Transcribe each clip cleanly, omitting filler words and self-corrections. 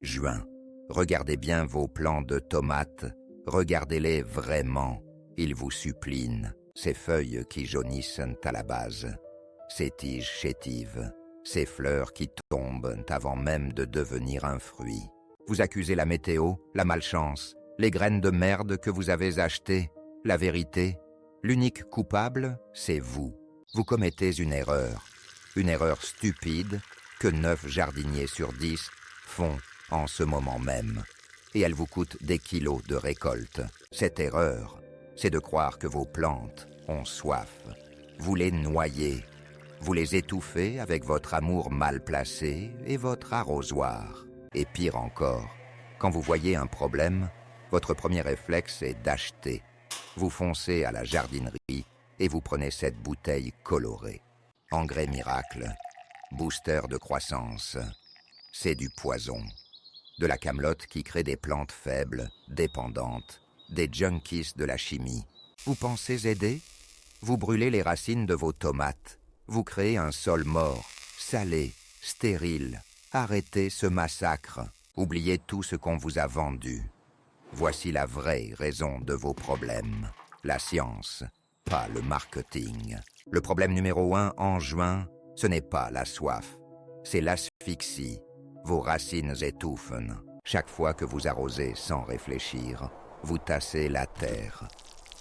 Juin. Regardez bien vos plants de tomates, regardez-les vraiment. Ils vous supplinent, ces feuilles qui jaunissent à la base, ces tiges chétives, ces fleurs qui tombent avant même de devenir un fruit. Vous accusez la météo, la malchance, les graines de merde que vous avez achetées. La vérité, l'unique coupable, c'est vous. Vous commettez une erreur stupide que 9 jardiniers sur 10 font en ce moment même. Et elle vous coûte des kilos de récolte. Cette erreur, c'est de croire que vos plantes ont soif. Vous les noyez, vous les étouffez avec votre amour mal placé et votre arrosoir. Et pire encore, quand vous voyez un problème, votre premier réflexe est d'acheter. Vous foncez à la jardinerie et vous prenez cette bouteille colorée. Engrais miracle, booster de croissance, c'est du poison. De la camelote qui crée des plantes faibles, dépendantes, des junkies de la chimie. Vous pensez aider? Vous brûlez les racines de vos tomates. Vous créez un sol mort, salé, stérile. Arrêtez ce massacre. Oubliez tout ce qu'on vous a vendu. Voici la vraie raison de vos problèmes. La science, pas le marketing. Le problème numéro 1 en juin, ce n'est pas la soif. C'est l'asphyxie. Vos racines étouffent. Chaque fois que vous arrosez sans réfléchir, vous tassez la terre.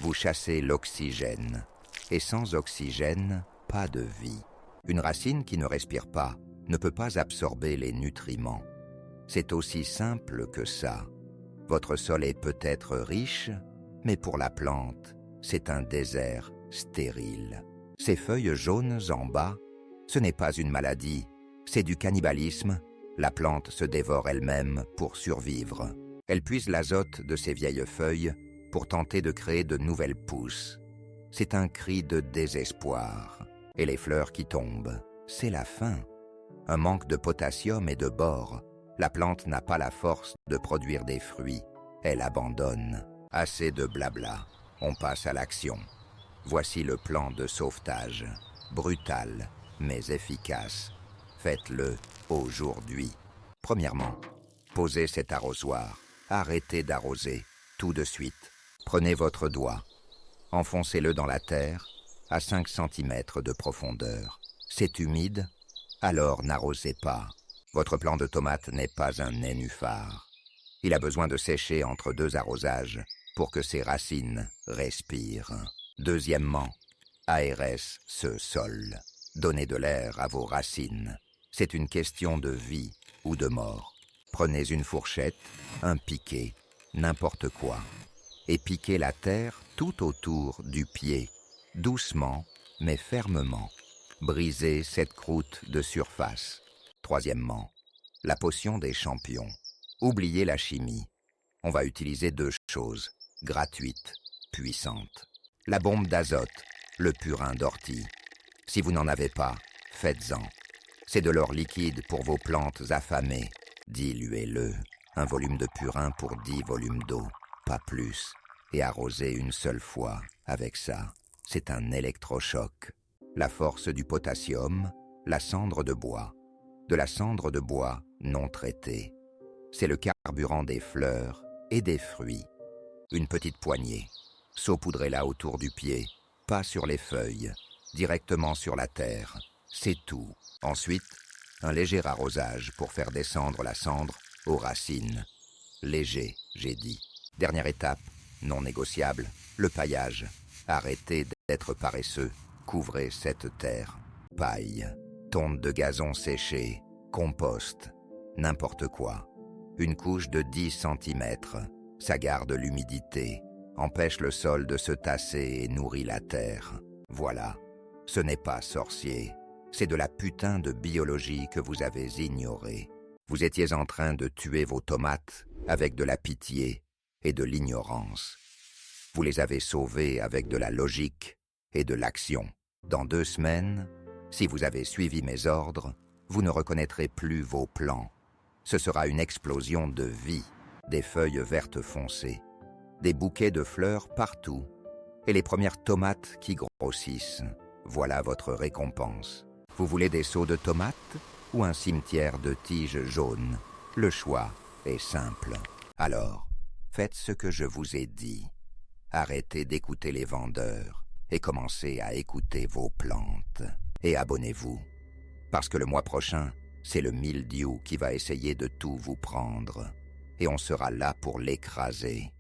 Vous chassez l'oxygène. Et sans oxygène, pas de vie. Une racine qui ne respire pas ne peut pas absorber les nutriments. C'est aussi simple que ça. Votre sol est peut-être riche, mais pour la plante, c'est un désert stérile. Ces feuilles jaunes en bas, ce n'est pas une maladie, c'est du cannibalisme. La plante se dévore elle-même pour survivre. Elle puise l'azote de ses vieilles feuilles pour tenter de créer de nouvelles pousses. C'est un cri de désespoir. Et les fleurs qui tombent, c'est la fin. Un manque de potassium et de bore. La plante n'a pas la force de produire des fruits. Elle abandonne. Assez de blabla. On passe à l'action. Voici le plan de sauvetage. Brutal, mais efficace. Faites-le aujourd'hui. Premièrement, posez cet arrosoir. Arrêtez d'arroser, tout de suite. Prenez votre doigt. Enfoncez-le dans la terre, à 5 cm de profondeur. C'est humide? Alors n'arrosez pas. Votre plant de tomate n'est pas un nénuphar. Il a besoin de sécher entre 2 arrosages pour que ses racines respirent. Deuxièmement, ARS ce sol. Donnez de l'air à vos racines. C'est une question de vie ou de mort. Prenez une fourchette, un piquet, n'importe quoi, et piquez la terre tout autour du pied, doucement mais fermement. Brisez cette croûte de surface. Troisièmement, la potion des champions. Oubliez la chimie. On va utiliser 2 choses, gratuites, puissantes. La bombe d'azote, le purin d'ortie. Si vous n'en avez pas, faites-en. C'est de l'or liquide pour vos plantes affamées. Diluez-le. Un volume de purin pour 10 volumes d'eau, pas plus. Et arrosez une seule fois avec ça. C'est un électrochoc. La force du potassium, la cendre de bois. De la cendre de bois non traitée. C'est le carburant des fleurs et des fruits. Une petite poignée. Saupoudrez-la autour du pied, pas sur les feuilles, directement sur la terre. C'est tout. Ensuite, un léger arrosage pour faire descendre la cendre aux racines. Léger, j'ai dit. Dernière étape, non négociable, le paillage. Arrêtez d'être paresseux, couvrez cette terre. Paille, tonte de gazon séché, compost, n'importe quoi. Une couche de 10 cm, ça garde l'humidité, empêche le sol de se tasser et nourrit la terre. Voilà, ce n'est pas sorcier. C'est de la putain de biologie que vous avez ignorée. Vous étiez en train de tuer vos tomates avec de la pitié et de l'ignorance. Vous les avez sauvées avec de la logique et de l'action. Dans 2 semaines, si vous avez suivi mes ordres, vous ne reconnaîtrez plus vos plants. Ce sera une explosion de vie, des feuilles vertes foncées, des bouquets de fleurs partout, et les premières tomates qui grossissent. Voilà votre récompense. Vous voulez des seaux de tomates ou un cimetière de tiges jaunes? Le choix est simple. Alors, faites ce que je vous ai dit. Arrêtez d'écouter les vendeurs et commencez à écouter vos plantes. Et abonnez-vous, parce que le mois prochain, c'est le mildiou qui va essayer de tout vous prendre. Et on sera là pour l'écraser.